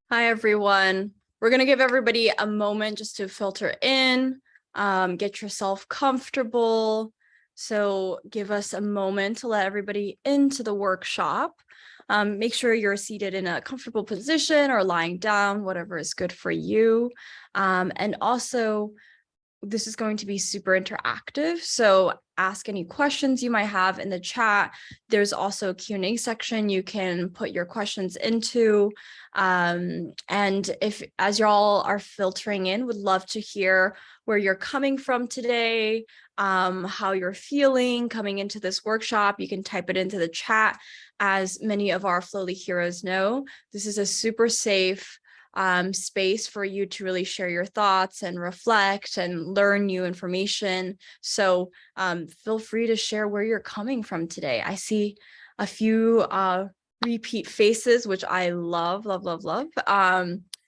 Hi, everyone. We're going to give everybody a moment just to filter in, get yourself comfortable. So give us a moment to let everybody into the workshop. Make sure you're seated in a comfortable position or lying down, whatever is good for you. And also, this is going to be super interactive. So ask any questions you might have in the chat. There's also a Q&A section you can put your questions into. And if, as y'all are filtering in, would love to hear where you're coming from today, how you're feeling coming into this workshop. You can type it into the chat. As many of our Flowly heroes know, this is a super safe space for you to really share your thoughts and reflect and learn new information. So feel free to share where you're coming from today. I see a few repeat faces, which I love, love, love, love.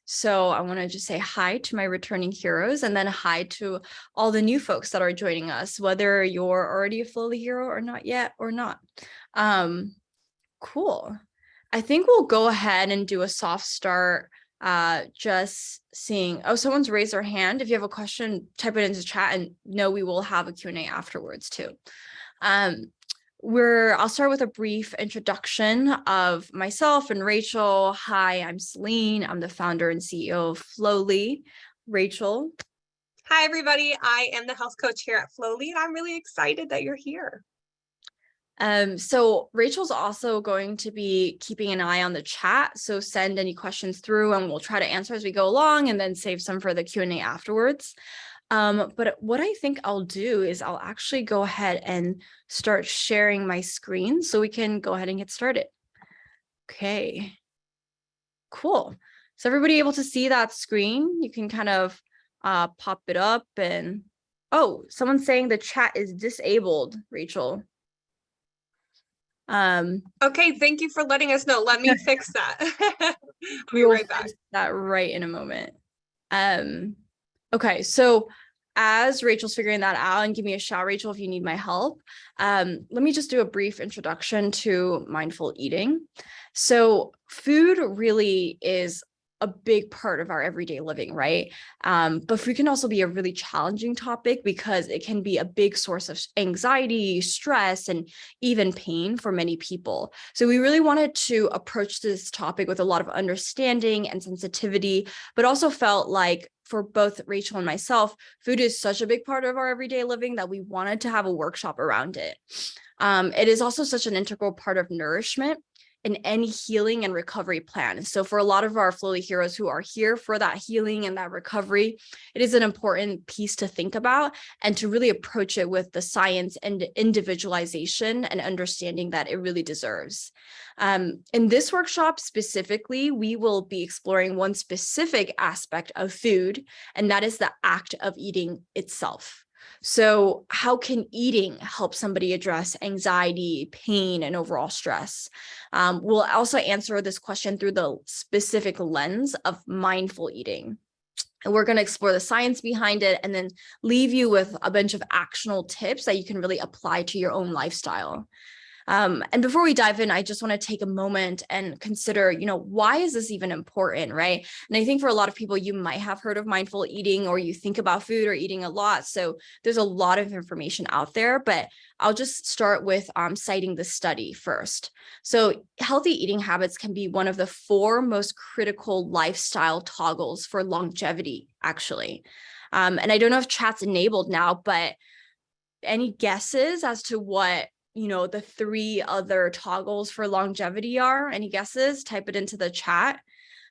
So I want to just say hi to my returning heroes and then hi to all the new folks that are joining us, whether you're already a Flowly hero or not yet or not. Cool. I think we'll go ahead and do a soft start. Just seeing, oh, someone's raised their hand. If you have a question, type it into chat, and no, we will have a Q&A afterwards too. I'll start with a brief introduction of myself and Rachel. Hi, I'm Celine. I'm the founder and CEO of Flowly. Rachel. Hi, everybody. I am the health coach here at Flowly, and I'm really excited that you're here. So Rachel's also going to be keeping an eye on the chat. So send any questions through and we'll try to answer as we go along and then save some for the Q&A afterwards. But what I think I'll do is I'll actually go ahead and start sharing my screen so we can go ahead and get started. Okay, cool. Is everybody able to see that screen? You can kind of pop it up and, oh, someone's saying the chat is disabled, Rachel. Okay, thank you for letting us know. Let me fix that. I'll be We'll right back. fix that right in a moment. Okay, so as Rachel's figuring that out, and give me a shout, Rachel, if you need my help. Let me just do a brief introduction to mindful eating. So food really is a big part of our everyday living, right? But food can also be a really challenging topic because it can be a big source of anxiety, stress, and even pain for many people. So we really wanted to approach this topic with a lot of understanding and sensitivity, but also felt like for both Rachel and myself, food is such a big part of our everyday living that we wanted to have a workshop around it. It is also such an integral part of nourishment in any healing and recovery plan. So for a lot of our Flowly heroes who are here for that healing and that recovery, it is an important piece to think about and to really approach it with the science and individualization and understanding that it really deserves. In this workshop specifically, we will be exploring one specific aspect of food, and that is the act of eating itself. So how can eating help somebody address anxiety, pain, and overall stress? We'll also answer this question through the specific lens of mindful eating. And we're going to explore the science behind it and then leave you with a bunch of actionable tips that you can really apply to your own lifestyle. And before we dive in, I just want to take a moment and consider, why is this even important, right? And I think for a lot of people, you might have heard of mindful eating or you think about food or eating a lot. So there's a lot of information out there, but I'll just start with citing the study first. So healthy eating habits can be one of the 4 most critical lifestyle toggles for longevity, actually. And I don't know if chat's enabled now, but any guesses as to what the 3 other toggles for longevity are? Any guesses? Type it into the chat.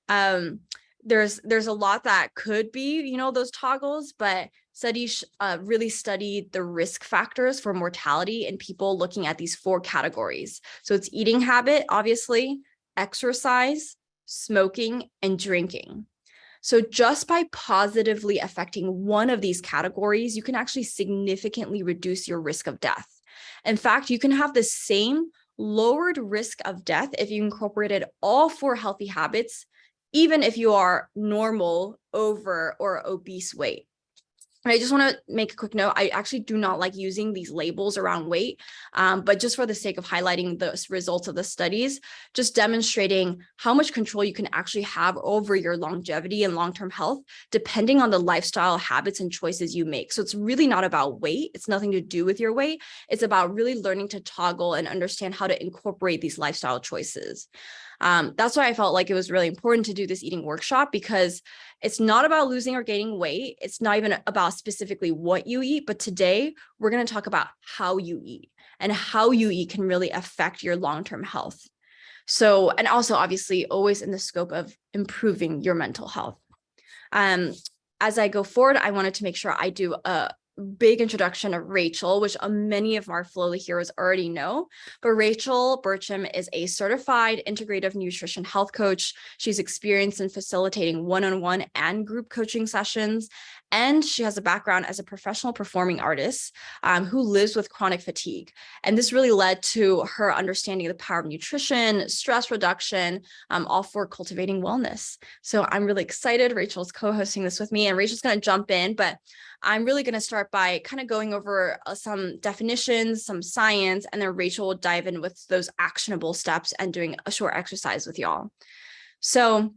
There's a lot that could be, those toggles, but studies really studied the risk factors for mortality in people looking at these 4 categories. So it's eating habit, obviously, exercise, smoking, and drinking. So just by positively affecting one of these categories, you can actually significantly reduce your risk of death. In fact, you can have the same lowered risk of death if you incorporated all 4 healthy habits, even if you are normal, over, or obese weight. And I just want to make a quick note. I actually do not like using these labels around weight, but just for the sake of highlighting the results of the studies, just demonstrating how much control you can actually have over your longevity and long-term health, depending on the lifestyle habits and choices you make. So it's really not about weight. It's nothing to do with your weight. It's about really learning to toggle and understand how to incorporate these lifestyle choices. That's why I felt like it was really important to do this eating workshop, because it's not about losing or gaining weight. It's not even about specifically what you eat, but today we're going to talk about how you eat, and how you eat can really affect your long-term health. So, and also obviously always in the scope of improving your mental health. As I go forward, I wanted to make sure I do a big introduction of Rachel, which many of our Flowly heroes already know. But Rachel Burcham is a certified integrative nutrition health coach. She's experienced in facilitating one-on-one and group coaching sessions. And she has a background as a professional performing artist who lives with chronic fatigue. And this really led to her understanding the power of nutrition, stress reduction, all for cultivating wellness. So I'm really excited. Rachel's co-hosting this with me, and Rachel's going to jump in, but I'm really going to start by kind of going over some definitions, some science, and then Rachel will dive in with those actionable steps and doing a short exercise with y'all. So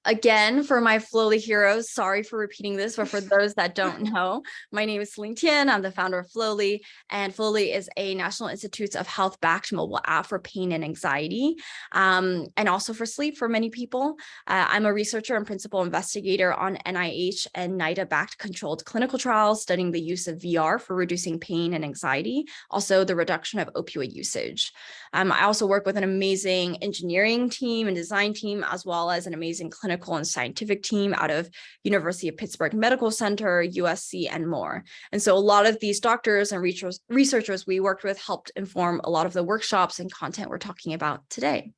again, for my Flowly heroes, sorry for repeating this, but for those that don't know, my name is Celine Tien. I'm the founder of Flowly, and Flowly is a National Institutes of Health-backed mobile app for pain and anxiety, and also for sleep for many people. I'm a researcher and principal investigator on NIH and NIDA-backed controlled clinical trials studying the use of VR for reducing pain and anxiety, also the reduction of opioid usage. I also work with an amazing engineering team and design team, as well as an amazing clinical and scientific team out of University of Pittsburgh Medical Center, USC, and more. And so a lot of these doctors and researchers we worked with helped inform a lot of the workshops and content we're talking about today.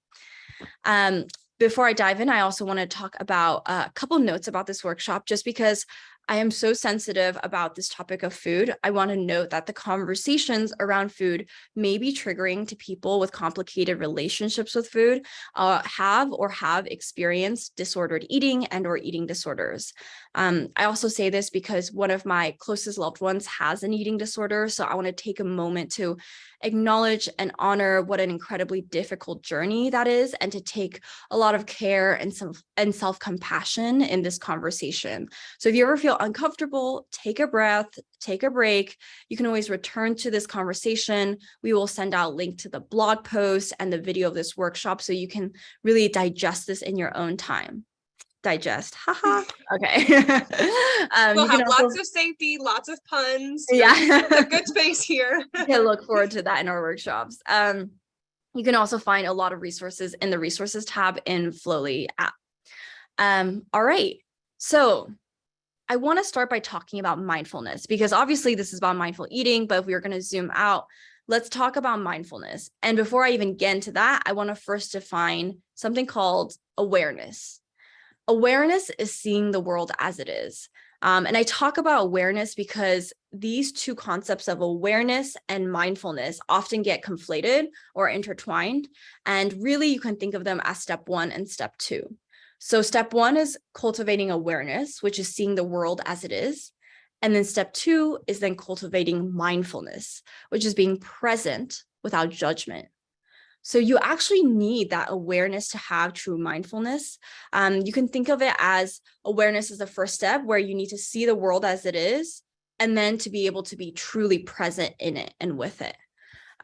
Before I dive in, I also want to talk about a couple notes about this workshop, just because I am so sensitive about this topic of food. I want to note that the conversations around food may be triggering to people with complicated relationships with food, have experienced disordered eating and or eating disorders. I also say this because one of my closest loved ones has an eating disorder. So I want to take a moment to acknowledge and honor what an incredibly difficult journey that is, and to take a lot of care and self-compassion in this conversation. So if you ever feel uncomfortable, take a breath, take a break. You can always return to this conversation. We will send out a link to the blog post and the video of this workshop so you can really digest this in your own time. Digest, haha. Okay. We'll have lots of safety, lots of puns. Yeah. A good space here. Yeah, look forward to that in our workshops. You can also find a lot of resources in the resources tab in Flowly app. All right. So I want to start by talking about mindfulness, because obviously this is about mindful eating, but if we are going to zoom out, let's talk about mindfulness. And before I even get into that, I want to first define something called awareness. Awareness is seeing the world as it is. And I talk about awareness because these two concepts of awareness and mindfulness often get conflated or intertwined. And really, you can think of them as step one and step two. So step one is cultivating awareness, which is seeing the world as it is. And then step two is then cultivating mindfulness, which is being present without judgment. So you actually need that awareness to have true mindfulness. You can think of it as awareness as the first step, where you need to see the world as it is, and then to be able to be truly present in it and with it.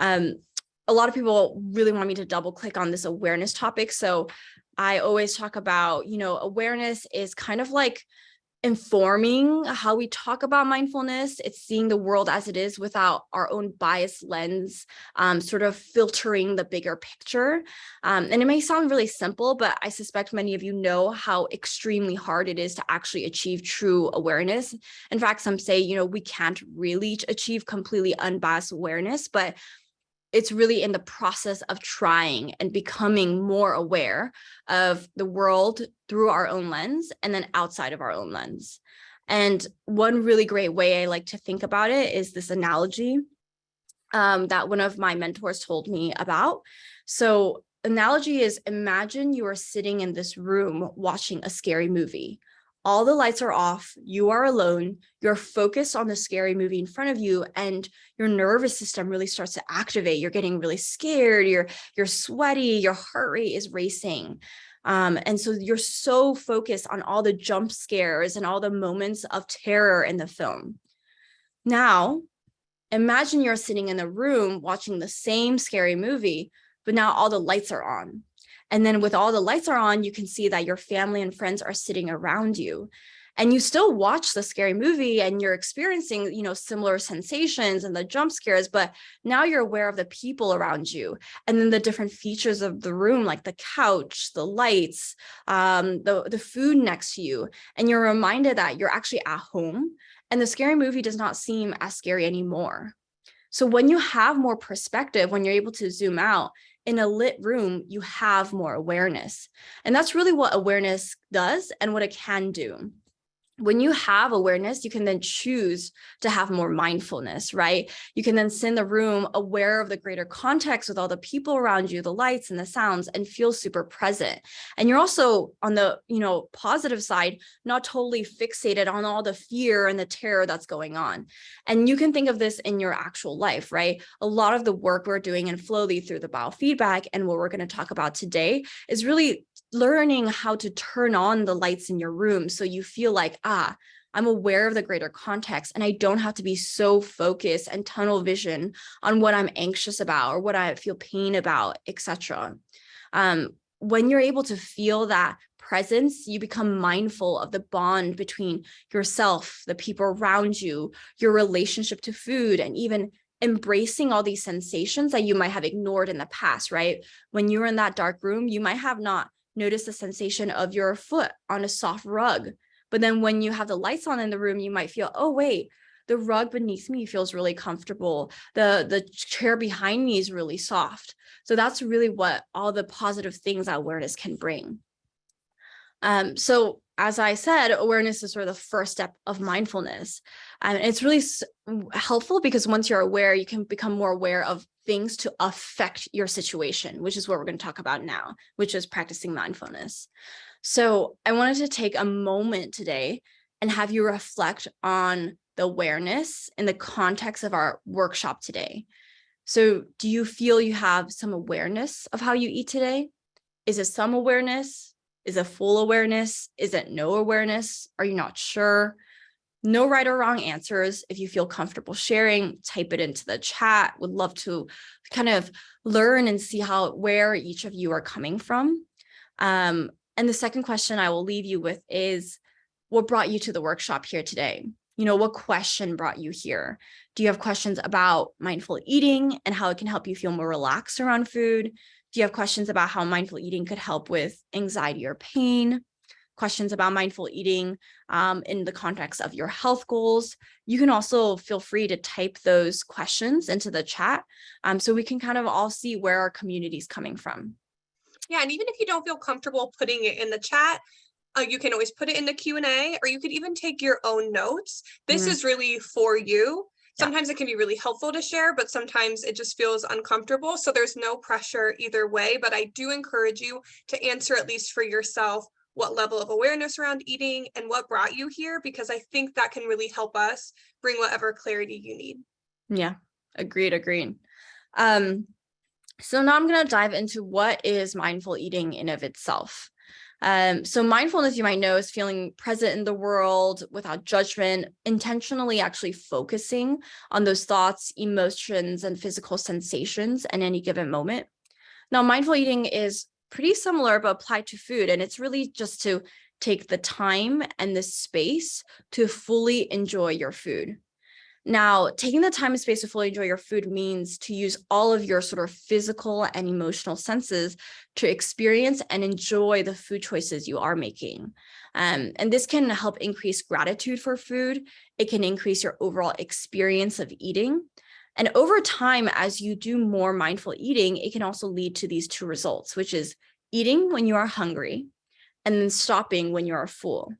A lot of people really want me to double click on this awareness topic. So I always talk about, awareness is kind of like informing how we talk about mindfulness. It's seeing the world as it is without our own biased lens, sort of filtering the bigger picture. And it may sound really simple, but I suspect many of you know how extremely hard it is to actually achieve true awareness. In fact, some say, we can't really achieve completely unbiased awareness, but it's really in the process of trying and becoming more aware of the world through our own lens and then outside of our own lens. And one really great way I like to think about it is this analogy that one of my mentors told me about. So analogy is, imagine you are sitting in this room watching a scary movie. all the lights are off, you are alone, you're focused on the scary movie in front of you, and your nervous system really starts to activate. You're getting really scared, you're sweaty, your heart rate is racing. And so you're so focused on all the jump scares and all the moments of terror in the film. Now, imagine you're sitting in the room watching the same scary movie, but now all the lights are on. And then with all the lights are on, you can see that your family and friends are sitting around you. And you still watch the scary movie and you're experiencing, similar sensations and the jump scares, but now you're aware of the people around you and then the different features of the room, like the couch, the lights, the food next to you. And you're reminded that you're actually at home and the scary movie does not seem as scary anymore. So when you have more perspective, when you're able to zoom out, in a lit room, you have more awareness. And that's really what awareness does and what it can do. When you have awareness, you can then choose to have more mindfulness, right? You can then sit in the room aware of the greater context with all the people around you, the lights and the sounds, and feel super present. And you're also on the, positive side, not totally fixated on all the fear and the terror that's going on. And you can think of this in your actual life, right? A lot of the work we're doing in Flowly through the biofeedback and what we're going to talk about today is really learning how to turn on the lights in your room so you feel like, I'm aware of the greater context and I don't have to be so focused and tunnel vision on what I'm anxious about or what I feel pain about, etc. When you're able to feel that presence, you become mindful of the bond between yourself, the people around you, your relationship to food, and even embracing all these sensations that you might have ignored in the past, right? When you're in that dark room, you might have not noticed the sensation of your foot on a soft rug. But then when you have the lights on in the room, you might feel, oh, wait, the rug beneath me feels really comfortable. The chair behind me is really soft. So that's really what all the positive things that awareness can bring. So as I said, awareness is sort of the first step of mindfulness. And it's really helpful because once you're aware, you can become more aware of things to affect your situation, which is what we're going to talk about now, which is practicing mindfulness. So I wanted to take a moment today and have you reflect on the awareness in the context of our workshop today. So do you feel you have some awareness of how you eat today? Is it some awareness? Is it full awareness? Is it no awareness? Are you not sure? No right or wrong answers. If you feel comfortable sharing, type it into the chat. Would love to kind of learn and see where each of you are coming from. And the second question I will leave you with is, what brought you to the workshop here today? What question brought you here? Do you have questions about mindful eating and how it can help you feel more relaxed around food? Do you have questions about how mindful eating could help with anxiety or pain? Questions about mindful eating in the context of your health goals? You can also feel free to type those questions into the chat so we can kind of all see where our community is coming from. Yeah, and even if you don't feel comfortable putting it in the chat, you can always put it in the Q&A, or you could even take your own notes. This is really for you. Sometimes it can be really helpful to share, but sometimes it just feels uncomfortable. So there's no pressure either way, but I do encourage you to answer, at least for yourself, what level of awareness around eating and what brought you here, because I think that can really help us bring whatever clarity you need. Yeah, agreed. So now I'm going to dive into what is mindful eating in of itself. So mindfulness, you might know, is feeling present in the world without judgment, intentionally actually focusing on those thoughts, emotions, and physical sensations at any given moment. Now, mindful eating is pretty similar, but applied to food. And it's really just to take the time and the space to fully enjoy your food. Now, taking the time and space to fully enjoy your food means to use all of your sort of physical and emotional senses to experience and enjoy the food choices you are making. And this can help increase gratitude for food. It can increase your overall experience of eating. And over time, as you do more mindful eating, it can also lead to these two results, which is eating when you are hungry and then stopping when you are full.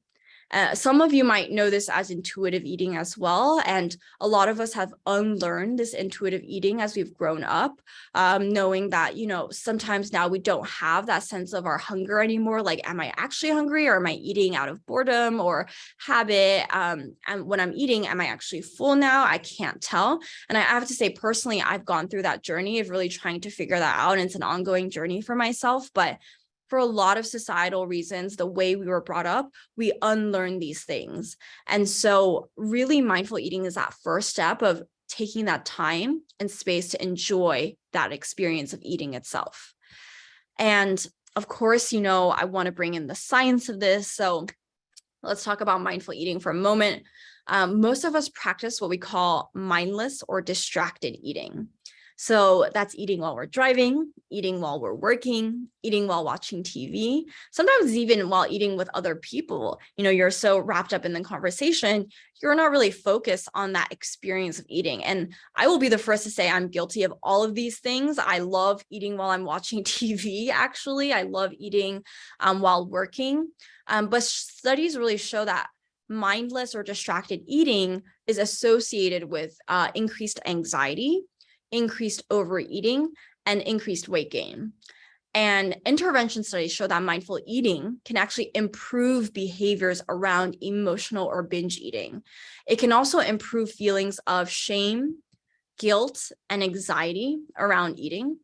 Some of you might know this as intuitive eating as well. And a lot of us have unlearned this intuitive eating as we've grown up, knowing that, sometimes now we don't have that sense of our hunger anymore. Like, am I actually hungry, or am I eating out of boredom or habit? And when I'm eating, am I actually full now? I can't tell. And I have to say, personally, I've gone through that journey of really trying to figure that out. And it's an ongoing journey for myself. But for a lot of societal reasons, the way we were brought up, we unlearn these things. And so really mindful eating is that first step of taking that time and space to enjoy that experience of eating itself. And of course, I want to bring in the science of this. So let's talk about mindful eating for a moment. Most of us practice what we call mindless or distracted eating. So that's eating while we're driving, eating while we're working, eating while watching TV, sometimes even while eating with other people. You're so wrapped up in the conversation, you're not really focused on that experience of eating. And I will be the first to say I'm guilty of all of these things. I love eating while I'm watching TV, actually. I love eating while working. But studies really show that mindless or distracted eating is associated with increased anxiety, increased overeating, and increased weight gain. And intervention studies show that mindful eating can actually improve behaviors around emotional or binge eating. It can also improve feelings of shame, guilt, and anxiety around eating.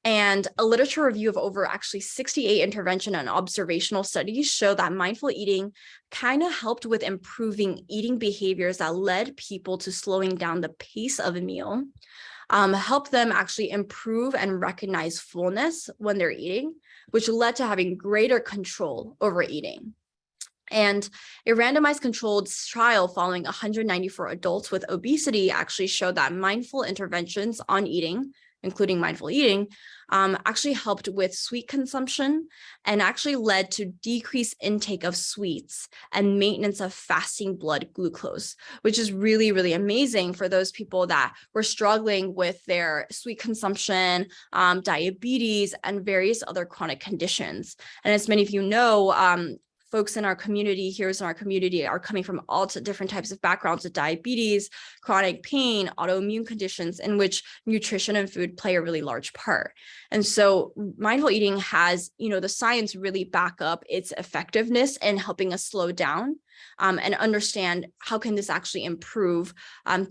And a literature review of over actually 68 intervention and observational studies show that mindful eating kind of helped with improving eating behaviors that led people to slowing down the pace of a meal, help them actually improve and recognize fullness when they're eating, which led to having greater control over eating. And a randomized controlled trial following 194 adults with obesity actually showed that mindful interventions on eating, including mindful eating, actually helped with sweet consumption and actually led to decreased intake of sweets and maintenance of fasting blood glucose, which is really, really amazing for those people that were struggling with their sweet consumption, diabetes, and various other chronic conditions. And as many of you know, folks in our community, heroes in our community, are coming from all different types of backgrounds with diabetes, chronic pain, autoimmune conditions, in which nutrition and food play a really large part. And so mindful eating has, the science really back up its effectiveness in helping us slow down and understand how can this actually improve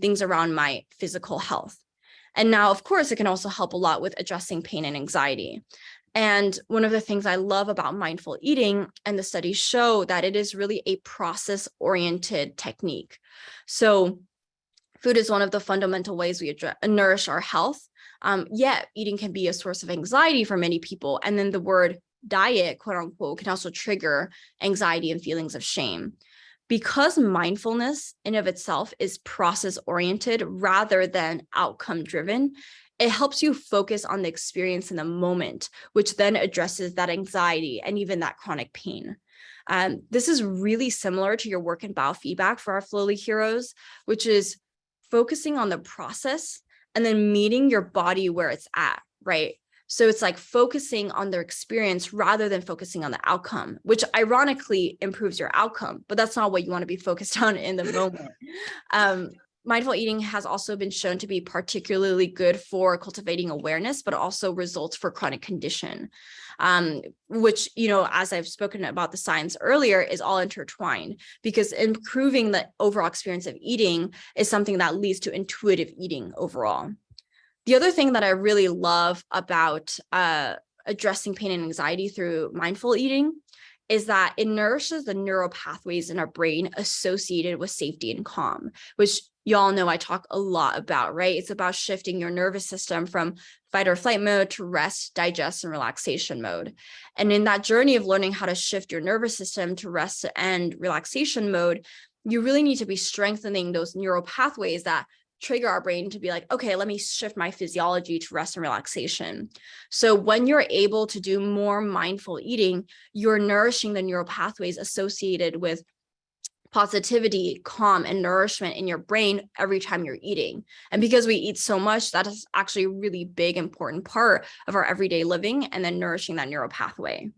things around my physical health. And now, of course, it can also help a lot with addressing pain and anxiety. And one of the things I love about mindful eating, and the studies show that it is really a process-oriented technique. So food is one of the fundamental ways we nourish our health. Yet eating can be a source of anxiety for many people. And then the word diet, quote unquote, can also trigger anxiety and feelings of shame. Because mindfulness in of itself is process-oriented rather than outcome-driven, it helps you focus on the experience in the moment, which then addresses that anxiety and even that chronic pain. This is really similar to your work in biofeedback for our Flowly heroes, which is focusing on the process and then meeting your body where it's at, right? So it's like focusing on their experience rather than focusing on the outcome, which ironically improves your outcome, but that's not what you want to be focused on in the moment. Mindful eating has also been shown to be particularly good for cultivating awareness, but also results for chronic condition, which, as I've spoken about the science earlier, is all intertwined, because improving the overall experience of eating is something that leads to intuitive eating overall. The other thing that I really love about addressing pain and anxiety through mindful eating is that it nourishes the neural pathways in our brain associated with safety and calm, which y'all know I talk a lot about, right? It's about shifting your nervous system from fight or flight mode to rest, digest, and relaxation mode. And in that journey of learning how to shift your nervous system to rest and relaxation mode, you really need to be strengthening those neural pathways that trigger our brain to be like, okay, let me shift my physiology to rest and relaxation. So when you're able to do more mindful eating, you're nourishing the neural pathways associated with positivity, calm, and nourishment in your brain every time you're eating. And because we eat so much, that is actually a really big, important part of our everyday living, and then nourishing that neural pathway.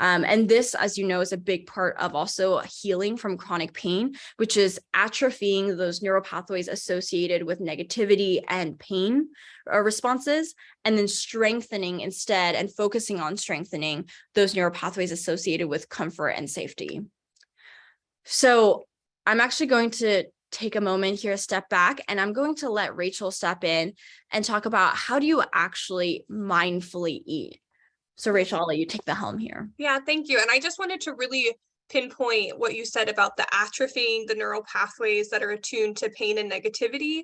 And this, as you know, is a big part of also healing from chronic pain, which is atrophying those neural pathways associated with negativity and pain responses, and then strengthening instead and focusing on strengthening those neural pathways associated with comfort and safety. So I'm actually going to take a moment here, step back, and I'm going to let Rachel step in and talk about how do you actually mindfully eat. So Rachel, I'll let you take the helm here. Yeah, thank you. And I just wanted to really pinpoint what you said about the atrophying the neural pathways that are attuned to pain and negativity,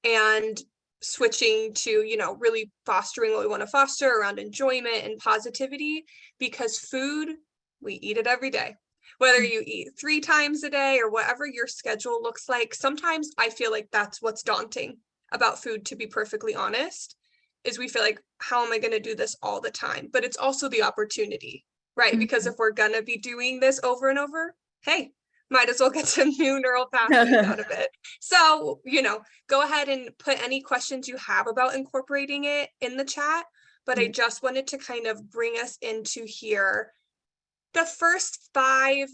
and switching to, really fostering what we want to foster around enjoyment and positivity, because food, we eat it every day. Whether you eat 3 times a day or whatever your schedule looks like, sometimes I feel like that's what's daunting about food, to be perfectly honest, is we feel like, how am I going to do this all the time? But it's also the opportunity, right? Because if we're going to be doing this over and over, hey, might as well get some new neural pathways out of it. So, go ahead and put any questions you have about incorporating it in the chat. But I just wanted to kind of bring us into here the first 5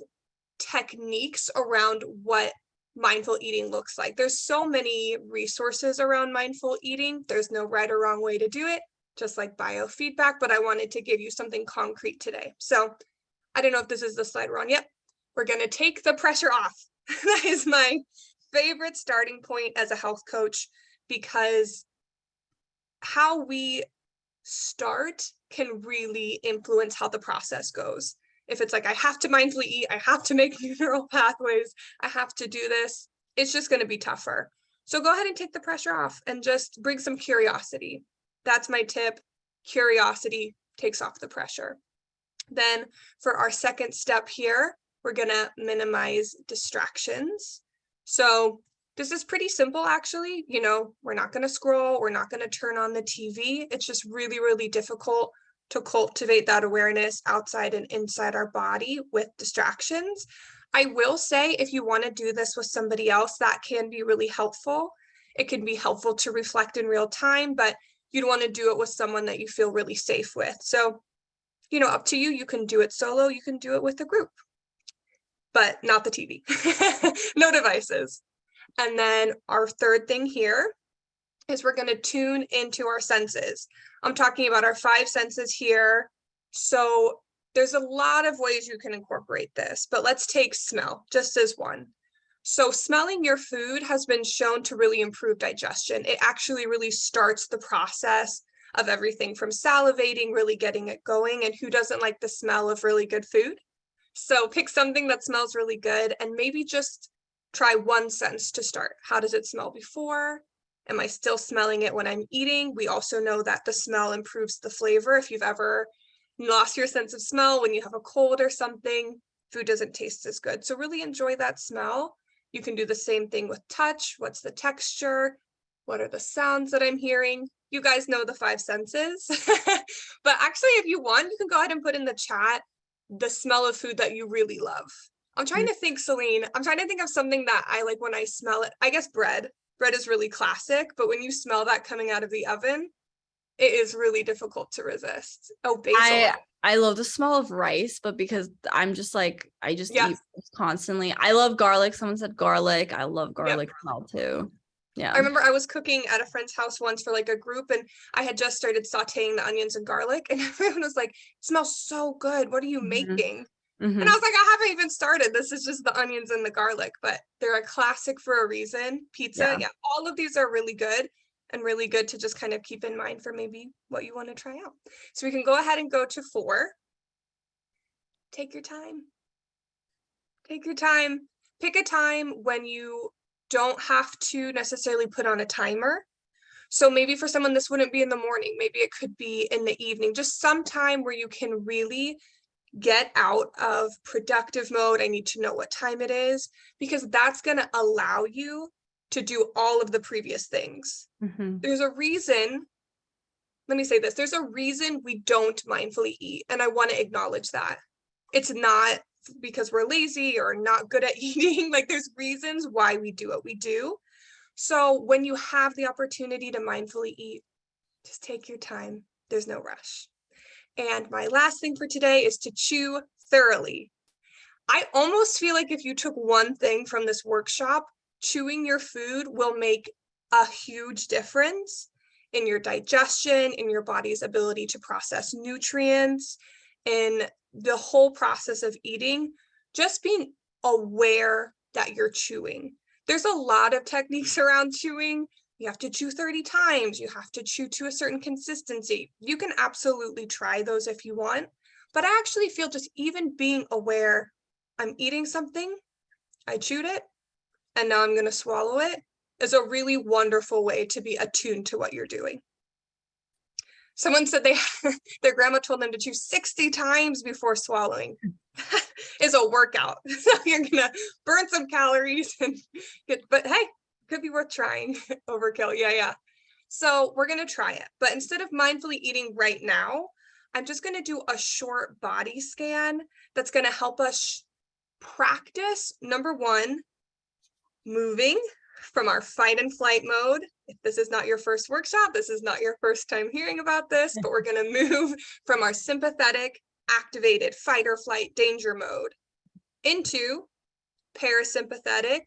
techniques around what mindful eating looks like. There's so many resources around mindful eating. There's no right or wrong way to do it, just like biofeedback, but I wanted to give you something concrete today. So I don't know if this is the slide we're on. Yep. We're going to take the pressure off. That is my favorite starting point as a health coach, because how we start can really influence how the process goes. If it's like, I have to mindfully eat, I have to make new neural pathways, I have to do this, it's just going to be tougher. So go ahead and take the pressure off and just bring some curiosity. That's my tip. Curiosity takes off the pressure. Then for our second step here, we're going to minimize distractions. So this is pretty simple, actually. We're not going to scroll, we're not going to turn on the TV. It's just really, really difficult to cultivate that awareness outside and inside our body with distractions. I will say, if you want to do this with somebody else, that can be really helpful. It can be helpful to reflect in real time, but you'd want to do it with someone that you feel really safe with. So, up to you. You can do it solo, you can do it with a group, but not the TV. No devices. And then our third thing here is we're going to tune into our senses. I'm talking about our 5 senses here. So there's a lot of ways you can incorporate this, but let's take smell just as one. So smelling your food has been shown to really improve digestion. It actually really starts the process of everything from salivating, really getting it going. And who doesn't like the smell of really good food? So pick something that smells really good, and maybe just try one sense to start. How does it smell before? Am I still smelling it when I'm eating? We also know that the smell improves the flavor. If you've ever lost your sense of smell when you have a cold or something, food doesn't taste as good. So really enjoy that smell. You can do the same thing with touch. What's the texture? What are the sounds that I'm hearing? You guys know the 5 senses. But actually, if you want, you can go ahead and put in the chat the smell of food that you really love. I'm trying to think, Celine. I'm trying to think of something that I like when I smell it. I guess bread. Bread is really classic, but when you smell that coming out of the oven, it is really difficult to resist. Oh, basil. I love the smell of rice, but because I'm just like, I just Yes. eat constantly. I love garlic. Someone said garlic. I love garlic smell too. Yeah. I remember I was cooking at a friend's house once for like a group, and I had just started sauteing the onions and garlic, and everyone was like, it smells so good. What are you making? And I was like, I haven't even started. This is just the onions and the garlic, but they're a classic for a reason. Pizza. Yeah. All of these are really good, and really good to just kind of keep in mind for maybe what you want to try out. So we can go ahead and go to 4. Take your time. Take your time. Pick a time when you don't have to necessarily put on a timer. So maybe for someone, this wouldn't be in the morning. Maybe it could be in the evening, just some time where you can really get out of productive mode. I need to know what time it is, because that's going to allow you to do all of the previous things. There's a reason, let me say this, there's a reason we don't mindfully eat. And I want to acknowledge that. It's not because we're lazy or not good at eating. Like, there's reasons why we do what we do. So when you have the opportunity to mindfully eat, just take your time. There's no rush. And my last thing for today is to chew thoroughly. I almost feel like if you took one thing from this workshop, chewing your food will make a huge difference in your digestion, in your body's ability to process nutrients, in the whole process of eating, just being aware that you're chewing. There's a lot of techniques around chewing. You have to chew 30 times. You have to chew to a certain consistency. You can absolutely try those if you want. But I actually feel just even being aware, I'm eating something, I chewed it, and now I'm going to swallow it, is a really wonderful way to be attuned to what you're doing. Someone said their grandma told them to chew 60 times before swallowing. Is a workout. So you're gonna burn some calories but hey, could be worth trying. Overkill, yeah. So we're gonna try it, but instead of mindfully eating right now, I'm just gonna do a short body scan that's gonna help us practice, number one, moving from our fight and flight mode. If this is not your first workshop, this is not your first time hearing about this, but we're going to move from our sympathetic, activated fight or flight danger mode into parasympathetic,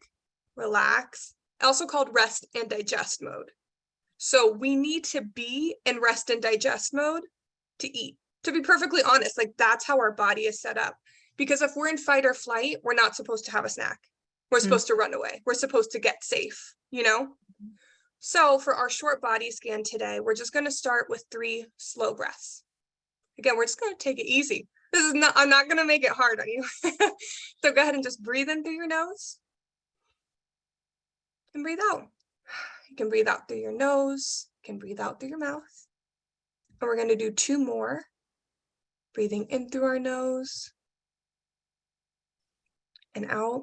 relax, also called rest and digest mode. So we need to be in rest and digest mode to eat. To be perfectly honest, like that's how our body is set up. Because if we're in fight or flight, we're not supposed to have a snack. We're supposed to run away. We're supposed to get safe, you know? So for our short body scan today, we're just going to start with 3 slow breaths. Again, we're just going to take it easy. I'm not going to make it hard on you. So go ahead and just breathe in through your nose and breathe out. You can breathe out through your nose, you can breathe out through your mouth. And we're going to do 2 more. Breathing in through our nose and out.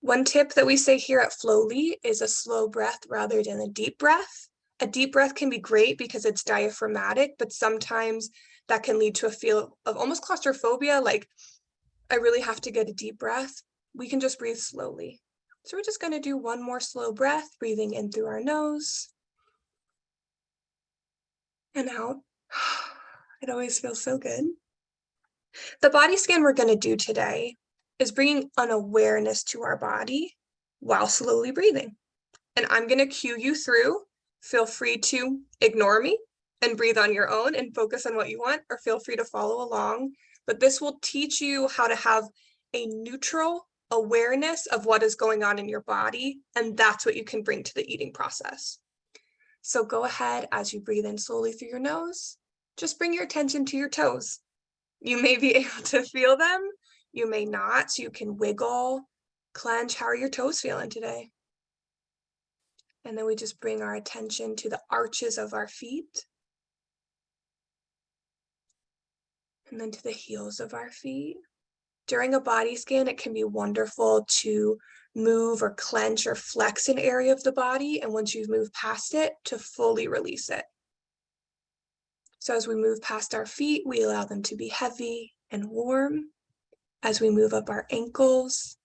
One tip that we say here at Flowly is a slow breath rather than a deep breath. A deep breath can be great because it's diaphragmatic, but sometimes that can lead to a feel of almost claustrophobia, like I really have to get a deep breath. We can just breathe slowly. So we're just going to do 1 more slow breath, breathing in through our nose and out. It always feels so good. The body scan we're going to do today is bringing an awareness to our body while slowly breathing. And I'm going to cue you through. Feel free to ignore me and breathe on your own and focus on what you want, or feel free to follow along. But this will teach you how to have a neutral awareness of what is going on in your body. And that's what you can bring to the eating process. So go ahead as you breathe in slowly through your nose. Just bring your attention to your toes. You may be able to feel them. You may not, so you can wiggle, clench. How are your toes feeling today? And then we just bring our attention to the arches of our feet. And then to the heels of our feet. During a body scan, it can be wonderful to move or clench or flex an area of the body. And once you've moved past it, to fully release it. So as we move past our feet, we allow them to be heavy and warm. As we move up our ankles,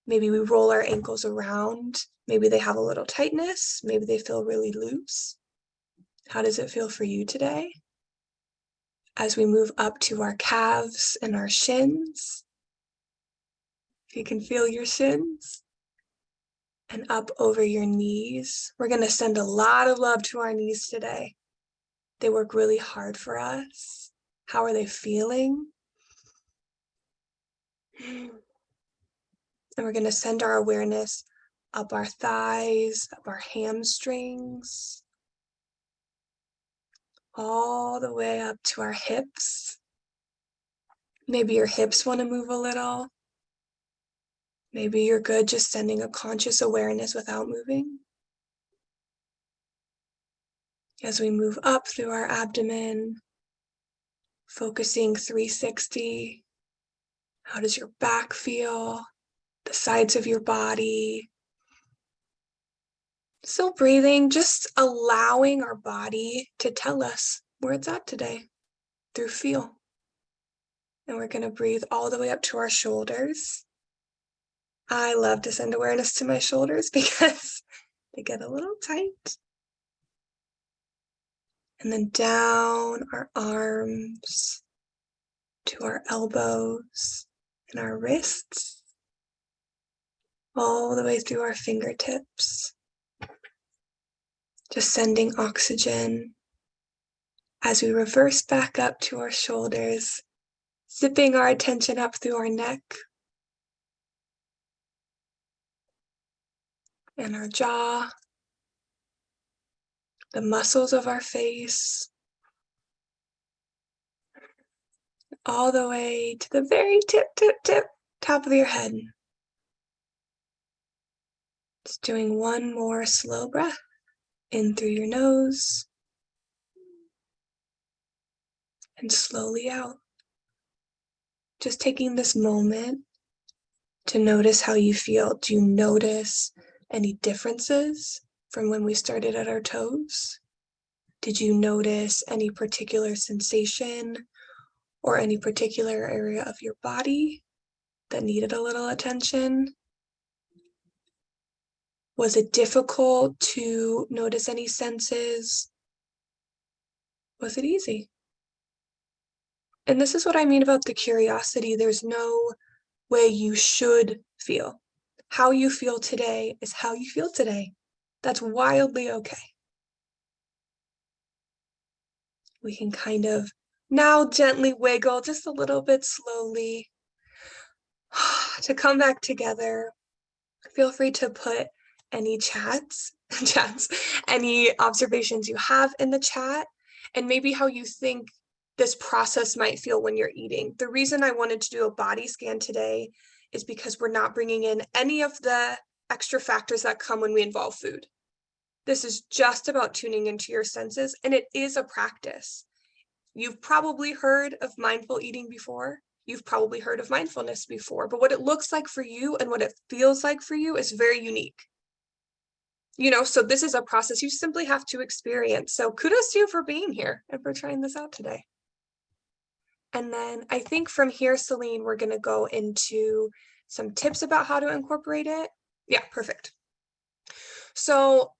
maybe we roll our ankles around. Maybe they have a little tightness. Maybe they feel really loose. How does it feel for you today? As we move up to our calves and our shins, if you can feel your shins, and up over your knees. We're going to send a lot of love to our knees today. They work really hard for us. How are they feeling? And we're going to send our awareness up our thighs, up our hamstrings, all the way up to our hips. Maybe your hips want to move a little. Maybe you're good just sending a conscious awareness without moving. As we move up through our abdomen, focusing 360. How does your back feel? The sides of your body. Still breathing, just allowing our body to tell us where it's at today through feel. And we're going to breathe all the way up to our shoulders. I love to send awareness to my shoulders because they get a little tight. And then down our arms, to our elbows and our wrists, all the way through our fingertips. Just sending oxygen as we reverse back up to our shoulders, zipping our attention up through our neck and our jaw, the muscles of our face, all the way to the very tip, top of your head. Just doing one more slow breath in through your nose and slowly out. Just taking this moment to notice how you feel. Do you notice any differences from when we started at our toes? Did you notice any particular sensation or any particular area of your body that needed a little attention? Was it difficult to notice any senses? Was it easy? And this is what I mean about the curiosity. There's no way you should feel. How you feel today is how you feel today. That's wildly okay. We can kind of now gently wiggle just a little bit slowly to come back together. Feel free to put any any observations you have in the chat, and maybe how you think this process might feel when you're eating. The reason I wanted to do a body scan today is because we're not bringing in any of the extra factors that come when we involve food. This is just about tuning into your senses, and it is a practice. You've probably heard of mindful eating before. You've probably heard of mindfulness before, but what it looks like for you and what it feels like for you is very unique. So this is a process you simply have to experience. So kudos to you for being here and for trying this out today. And then I think from here, Celine, we're going to go into some tips about how to incorporate it. Yeah, perfect. So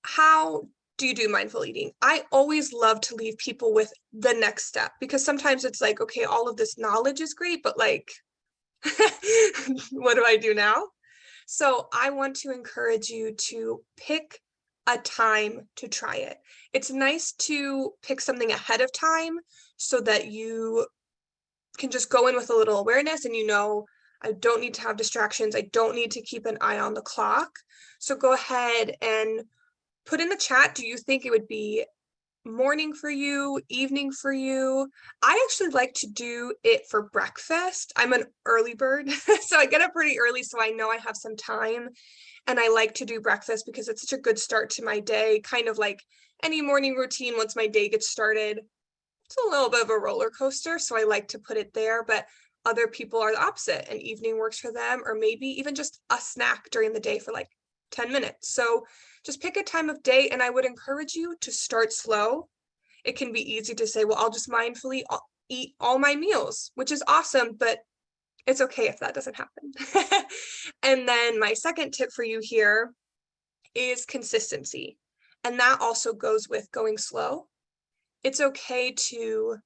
how do you do mindful eating? I always love to leave people with the next step, because sometimes it's like, okay, all of this knowledge is great, but like, what do I do now? So I want to encourage you to pick a time to try it. It's nice to pick something ahead of time so that you can just go in with a little awareness and I don't need to have distractions. I don't need to keep an eye on the clock. So go ahead and put in the chat, do you think it would be morning for you, evening for you? I actually like to do it for breakfast. I'm an early bird, so I get up pretty early, so I know I have some time. And I like to do breakfast because it's such a good start to my day, kind of like any morning routine. Once my day gets started, it's a little bit of a roller coaster, so I like to put it there. But other people are the opposite, and evening works for them, or maybe even just a snack during the day for like 10 minutes. So just pick a time of day, and I would encourage you to start slow. It can be easy to say, well, I'll just mindfully eat all my meals, which is awesome, but it's okay if that doesn't happen. And then my second tip for you here is consistency. And that also goes with going slow. It's okay to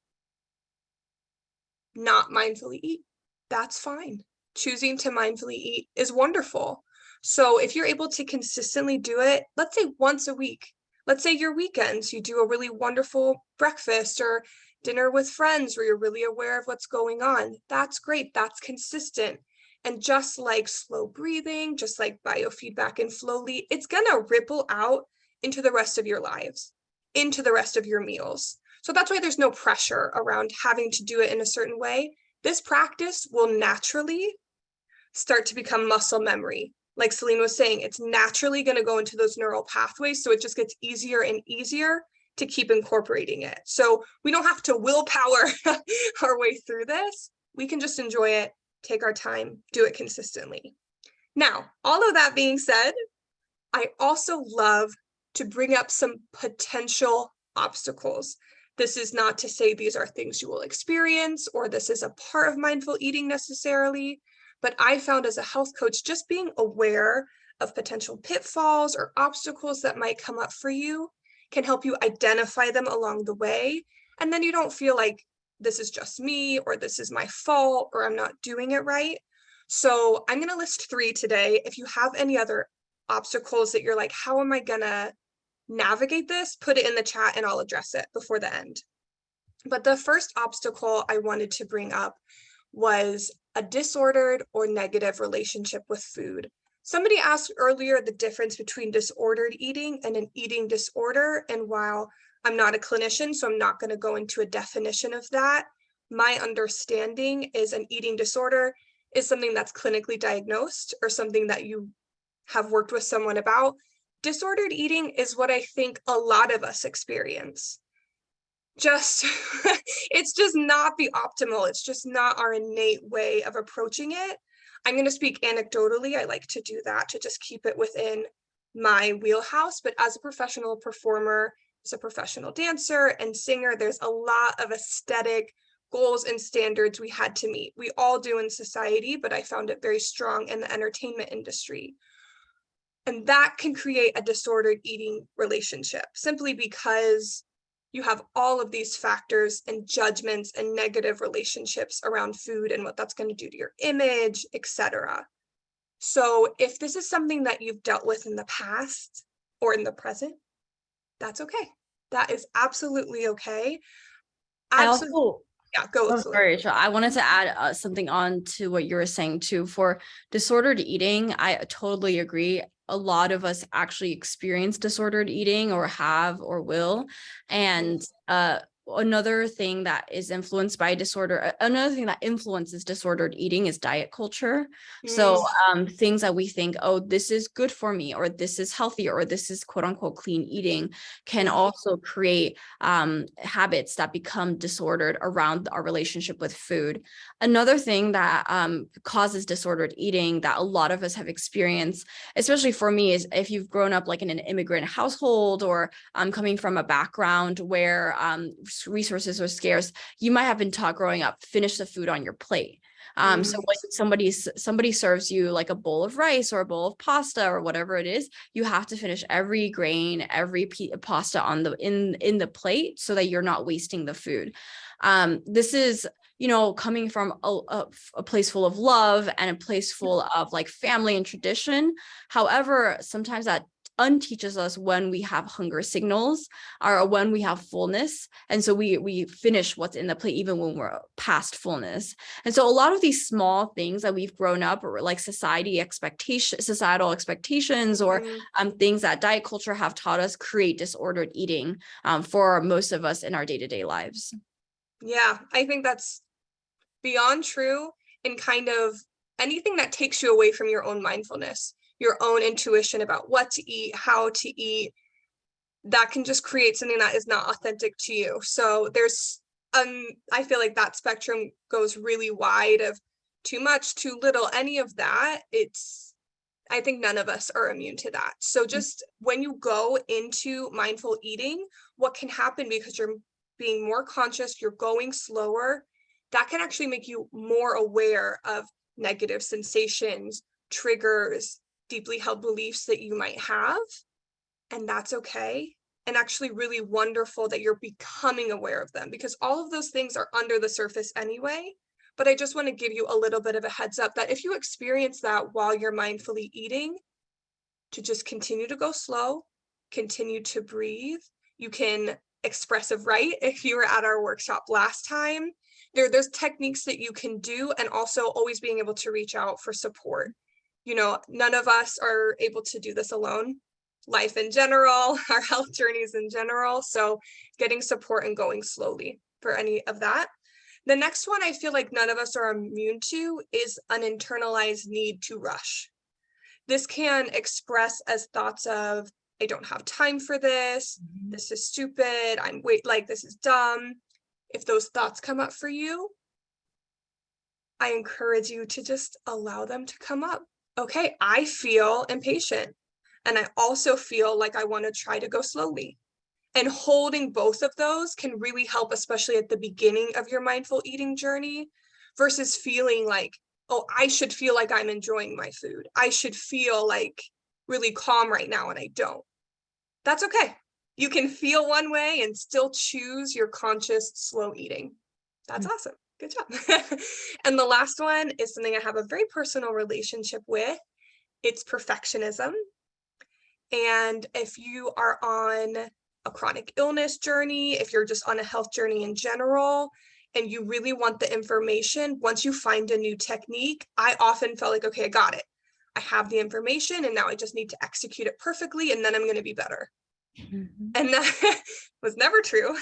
not mindfully eat. That's fine. Choosing to mindfully eat is wonderful. So if you're able to consistently do it, let's say once a week, let's say your weekends, you do a really wonderful breakfast or dinner with friends where you're really aware of what's going on. That's great. That's consistent. And just like slow breathing, just like biofeedback and Flowly, it's going to ripple out into the rest of your lives, into the rest of your meals. So that's why there's no pressure around having to do it in a certain way. This practice will naturally start to become muscle memory. Like Celine was saying, it's naturally going to go into those neural pathways. So it just gets easier and easier to keep incorporating it. So we don't have to willpower our way through this. We can just enjoy it, take our time, do it consistently. Now, all of that being said, I also love to bring up some potential obstacles. This is not to say these are things you will experience or this is a part of mindful eating necessarily, but I found as a health coach, just being aware of potential pitfalls or obstacles that might come up for you can help you identify them along the way. And then you don't feel like this is just me, or this is my fault, or I'm not doing it right. So I'm going to list 3 today. If you have any other obstacles that you're like, how am I going to navigate this? Put it in the chat and I'll address it before the end. But the first obstacle I wanted to bring up was a disordered or negative relationship with food. Somebody asked earlier the difference between disordered eating and an eating disorder. And while I'm not a clinician, so I'm not going to go into a definition of that, my understanding is an eating disorder is something that's clinically diagnosed or something that you have worked with someone about. Disordered eating is what I think a lot of us experience. It's just not the optimal. It's just not our innate way of approaching it. I'm going to speak anecdotally. I like to do that to just keep it within my wheelhouse. But as a professional performer, as a professional dancer and singer, there's a lot of aesthetic goals and standards we had to meet. We all do in society, but I found it very strong in the entertainment industry. And that can create a disordered eating relationship simply because you have all of these factors and judgments and negative relationships around food and what that's going to do to your image, etc. So if this is something that you've dealt with in the past or in the present, that's okay. That is absolutely okay. Yeah, go. Oh, sorry, Rachel. I wanted to add something on to what you were saying too. For disordered eating, I totally agree. A lot of us actually experience disordered eating or have or will. And another thing that is influenced by another thing that influences disordered eating is diet culture. So things that we think, oh, this is good for me, or this is healthy, or this is quote unquote clean eating, can also create habits that become disordered around our relationship with food. Another thing that causes disordered eating that a lot of us have experienced, especially for me, is if you've grown up like in an immigrant household, or coming from a background where resources are scarce, you might have been taught growing up, finish the food on your plate. So when somebody serves you like a bowl of rice or a bowl of pasta or whatever it is, you have to finish every grain, every pasta on in the plate so that you're not wasting the food. This is, coming from a place full of love and a place full of like family and tradition. However, sometimes that unteaches us when we have hunger signals or when we have fullness. And so we finish what's in the plate even when we're past fullness. And so a lot of these small things that we've grown up, or like societal expectations, or things that diet culture have taught us, create disordered eating for most of us in our day-to-day lives. Yeah, I think that's beyond true. And kind of anything that takes you away from your own mindfulness, your own intuition about what to eat, how to eat, that can just create something that is not authentic to you. So there's, I feel like that spectrum goes really wide of too much, too little, any of that. I think none of us are immune to that. So just when you go into mindful eating, what can happen, because you're being more conscious, you're going slower, that can actually make you more aware of negative sensations, triggers, deeply held beliefs that you might have. And that's okay. And actually really wonderful that you're becoming aware of them, because all of those things are under the surface anyway. But I just want to give you a little bit of a heads up that if you experience that while you're mindfully eating, to just continue to go slow, continue to breathe. You can expressive write if you were at our workshop last time. There's techniques that you can do, and also always being able to reach out for support. None of us are able to do this alone. Life in general, our health journeys in general. So getting support and going slowly for any of that. The next one I feel like none of us are immune to is an internalized need to rush. This can express as thoughts of, I don't have time for this. This is stupid. This is dumb. If those thoughts come up for you, I encourage you to just allow them to come up. Okay, I feel impatient, and I also feel like I want to try to go slowly. And holding both of those can really help, especially at the beginning of your mindful eating journey, versus feeling like, oh, I should feel like I'm enjoying my food. I should feel like really calm right now, and I don't. That's okay. You can feel one way and still choose your conscious, slow eating. That's awesome. Good job. And the last one is something I have a very personal relationship with. It's perfectionism. And if you are on a chronic illness journey, if you're just on a health journey in general, and you really want the information, once you find a new technique, I often felt like, okay, I got it. I have the information and now I just need to execute it perfectly and then I'm going to be better. Mhm. And that was never true.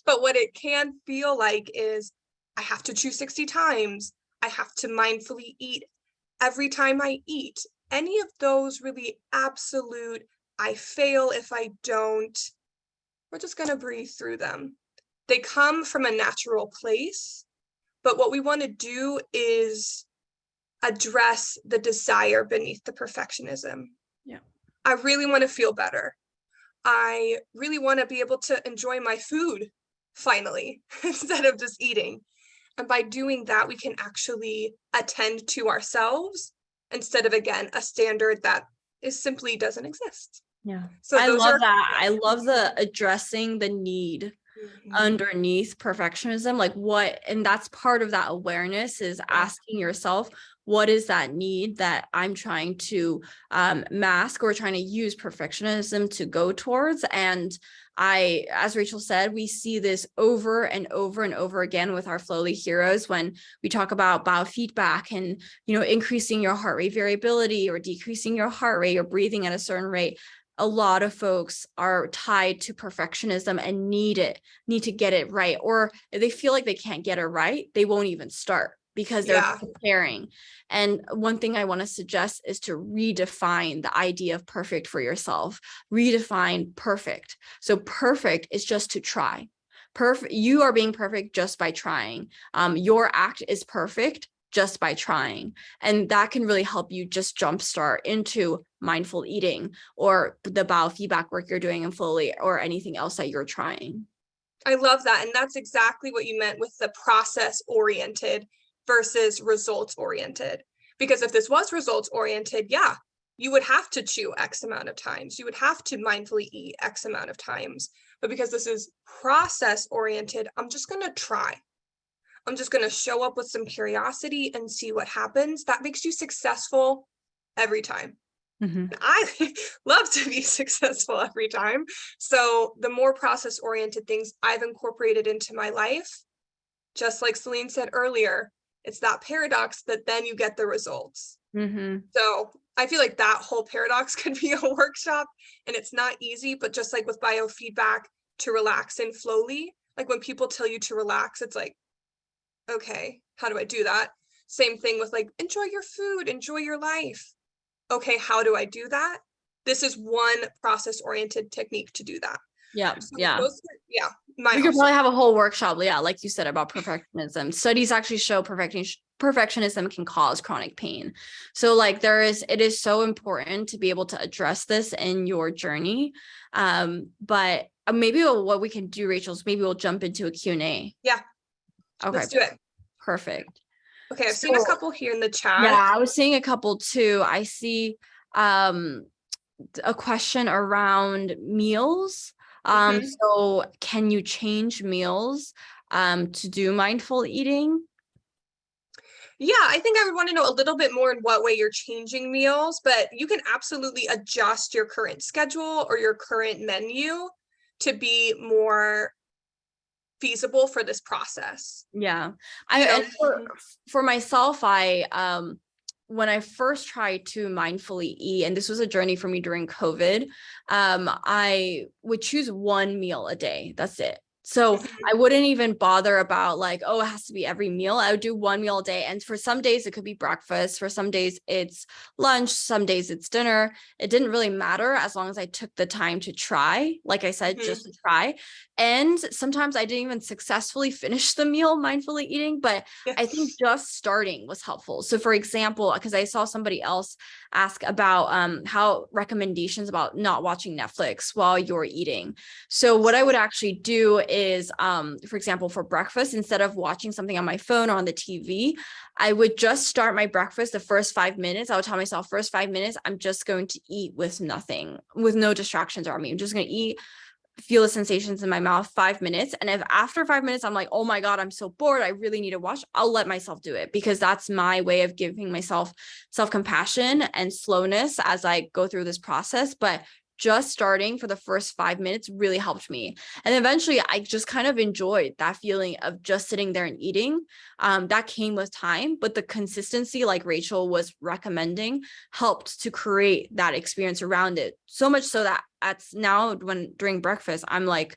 But what it can feel like is I have to chew 60 times. I have to mindfully eat every time I eat. Any of those really absolute, I fail if I don't, we're just going to breathe through them. They come from a natural place, but what we want to do is address the desire beneath the perfectionism. Yeah. I really want to feel better. I really want to be able to enjoy my food finally, instead of just eating. And by doing that, we can actually attend to ourselves instead of, again, a standard that is simply doesn't exist. Yeah. So I those love are, that. I love the addressing the need underneath perfectionism, like what, and that's part of that awareness is asking yourself, what is that need that I'm trying to mask or trying to use perfectionism to go towards? And as Rachel said, we see this over and over and over again with our Flowly heroes when we talk about biofeedback and, increasing your heart rate variability or decreasing your heart rate or breathing at a certain rate. A lot of folks are tied to perfectionism and need to get it right, or if they feel like they can't get it right, they won't even start because they're preparing. And one thing I want to suggest is to redefine the idea of perfect for yourself. Redefine perfect. So perfect is just to try. Perfect. You are being perfect just by trying. Your act is perfect just by trying. And that can really help you just jumpstart into mindful eating or the biofeedback work you're doing in Flowly or anything else that you're trying. I love that. And that's exactly what you meant with the process oriented versus results oriented. Because if this was results oriented, yeah, you would have to chew X amount of times. You would have to mindfully eat X amount of times. But because this is process oriented, I'm just going to try. I'm just going to show up with some curiosity and see what happens. That makes you successful every time. Mm-hmm. I love to be successful every time. So the more process oriented things I've incorporated into my life, just like Celine said earlier, it's that paradox that then you get the results. Mm-hmm. So I feel like that whole paradox could be a workshop, and it's not easy, but just like with biofeedback, to relax and Flowly, like when people tell you to relax, it's like, okay, how do I do that? Same thing with like, enjoy your food, enjoy your life. Okay, how do I do that? This is one process-oriented technique to do that. Yeah, so yeah. We could probably have a whole workshop, like you said, about perfectionism. Studies actually show perfectionism can cause chronic pain. So like it is so important to be able to address this in your journey. But maybe what we can do, Rachel, is maybe we'll jump into a Q&A. Yeah. Okay. Let's do it. Perfect. Okay, I've seen a couple here in the chat. Yeah, I was seeing a couple too. I see a question around meals. So can you change meals to do mindful eating? Yeah, I think I would want to know a little bit more in what way you're changing meals, but you can absolutely adjust your current schedule or your current menu to be more feasible for this process. Yeah. And for myself, when I first tried to mindfully eat, and this was a journey for me during COVID, I would choose one meal a day. That's it. So I wouldn't even bother about like, oh, it has to be every meal. I would do one meal a day. And for some days it could be breakfast. For some days it's lunch. Some days it's dinner. It didn't really matter as long as I took the time to try, like I said, just to try. And sometimes I didn't even successfully finish the meal mindfully eating, but I think just starting was helpful. So for example, because I saw somebody else ask about how recommendations about not watching Netflix while you're eating. So what I would actually do is, for example, for breakfast, instead of watching something on my phone or on the TV, I would just start my breakfast the first 5 minutes. I would tell myself first 5 minutes, I'm just going to eat with nothing, with no distractions around me. I'm just going to eat feel the sensations in my mouth 5 minutes. And if after 5 minutes, I'm like, oh my God, I'm so bored, I really need to watch, I'll let myself do it, because that's my way of giving myself self-compassion and slowness as I go through this process. But just starting for the first 5 minutes really helped me. And eventually I just kind of enjoyed that feeling of just sitting there and eating. That came with time, but the consistency, like Rachel was recommending, helped to create that experience around it. So much so that now when during breakfast, I'm like,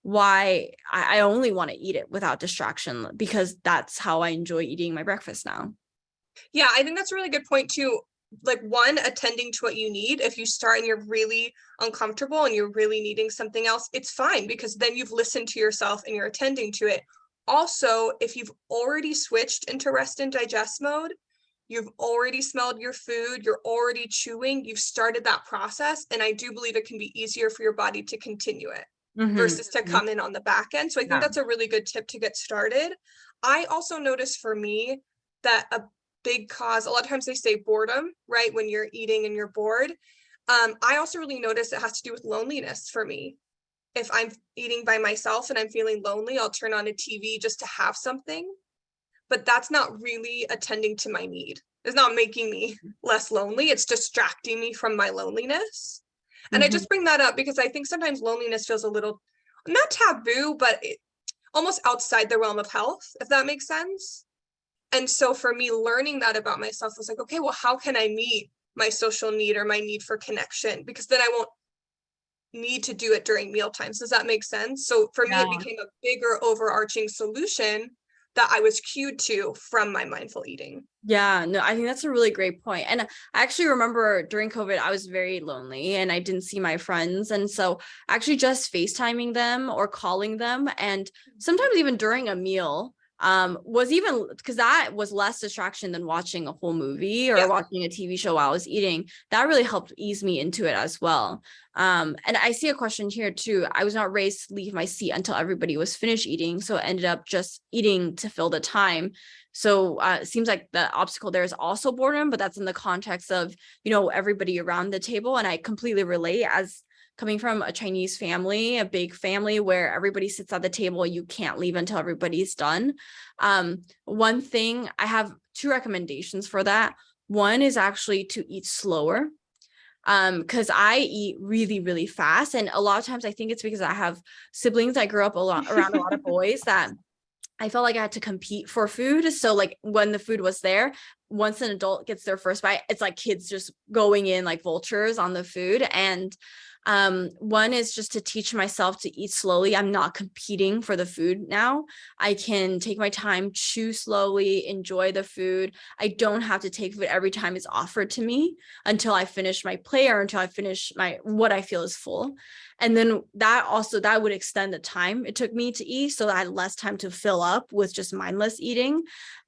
why I only want to eat it without distraction, because that's how I enjoy eating my breakfast now. Yeah, I think that's a really good point too. Like, one, attending to what you need. If you start and you're really uncomfortable and you're really needing something else, it's fine, because then you've listened to yourself and you're attending to it. Also, if you've already switched into rest and digest mode, you've already smelled your food, you're already chewing, you've started that process. And I do believe it can be easier for your body to continue it versus to come in on the back end. So I think that's a really good tip to get started. I also noticed for me that a big cause, a lot of times they say boredom, right? When you're eating and you're bored. I also really notice it has to do with loneliness for me. If I'm eating by myself and I'm feeling lonely, I'll turn on a TV just to have something, but that's not really attending to my need. It's not making me less lonely. It's distracting me from my loneliness. And I just bring that up because I think sometimes loneliness feels a little, not taboo, but almost outside the realm of health, if that makes sense. And so for me, learning that about myself was like, okay, well, how can I meet my social need or my need for connection? Because then I won't need to do it during meal times. Does that make sense? So for me, it became a bigger overarching solution that I was cued to from my mindful eating. Yeah, no, I think that's a really great point. And I actually remember during COVID, I was very lonely and I didn't see my friends. And so actually just FaceTiming them or calling them, and sometimes even during a meal, was even, because that was less distraction than watching a whole movie or watching a TV show while I was eating. That really helped ease me into it as well. And I see a question here too. I was not raised to leave my seat until everybody was finished eating, so I ended up just eating to fill the time. So it seems like the obstacle there is also boredom, but that's in the context of, everybody around the table. And I completely relate, as coming from a Chinese family, a big family where everybody sits at the table, you can't leave until everybody's done. One thing, I have 2 recommendations for that. One is actually to eat slower, because I eat really, really fast. And a lot of times I think it's because I have siblings. I grew up around a lot of boys that I felt like I had to compete for food. So like when the food was there, once an adult gets their first bite, it's like kids just going in like vultures on the food. And one is just to teach myself to eat slowly. I'm not competing for the food now. I can take my time, chew slowly, enjoy the food. I don't have to take food every time it's offered to me until I finish my plate or until I finish what I feel is full. And then that would extend the time it took me to eat, so that I had less time to fill up with just mindless eating.